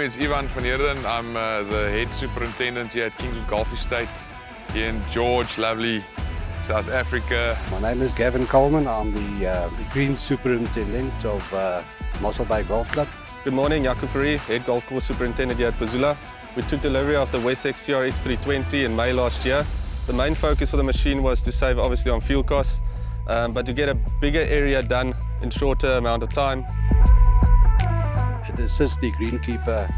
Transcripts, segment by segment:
is Ivan van Heerden. I'm the head superintendent here at Kingswood Golf Estate here in George, lovely South Africa. My name is Gavin Coleman. I'm the green superintendent of Mossel Bay Golf Club. Good morning, Jaco Fourie, head golf course superintendent here at Pazula. We took delivery of the Wessex CRX 320 in May last year. The main focus for the machine was to save obviously on fuel costs, but to get a bigger area done in shorter amount of time. It assists the greenkeeper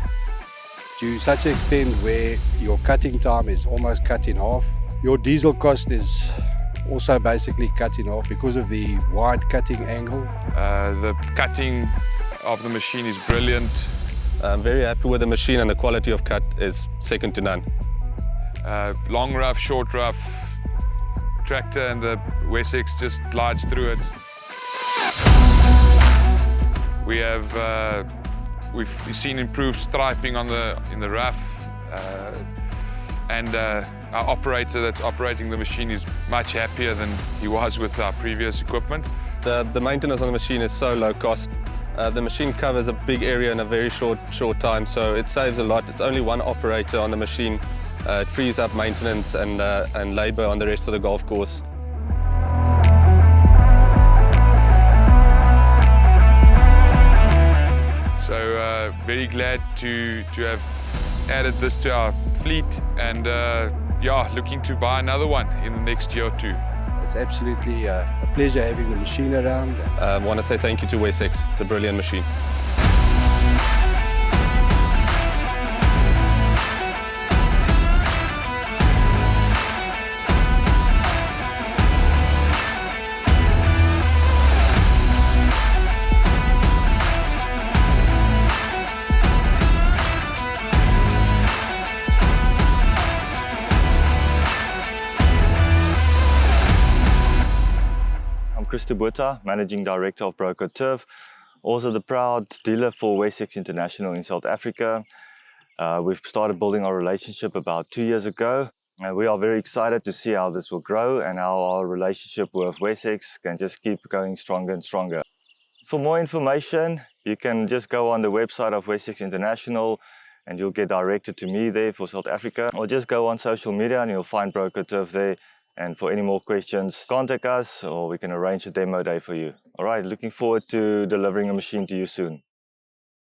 to such an extent where your cutting time is almost cut in half. Your diesel cost is also basically cut in half because of the wide cutting angle. The cutting of the machine is brilliant. I'm very happy with the machine, and the quality of cut is second to none. Long rough, short rough, tractor and the Wessex just glides through it. We have we've seen improved striping in the rough, and our operator that's operating the machine is much happier than he was with our previous equipment. The maintenance on the machine is so low cost. The machine covers a big area in a very short time, so it saves a lot. It's only one operator on the machine. It frees up maintenance and labour on the rest of the golf course. So very glad to have added this to our fleet, and yeah, looking to buy another one in the next year or two. It's absolutely a pleasure having the machine around. I want to say thank you to Wessex. It's a brilliant machine. Chris Botha, Managing Director of BrocoTurf, also the proud dealer for Wessex International in South Africa. We've started building our relationship about 2 years ago. We are very excited to see how this will grow and how our relationship with Wessex can just keep going stronger and stronger. For more information, you can just go on the website of Wessex International and you'll get directed to me there for South Africa, or just go on social media and you'll find BrocoTurf there. And for any more questions, contact us or we can arrange a demo day for you. All right, looking forward to delivering a machine to you soon.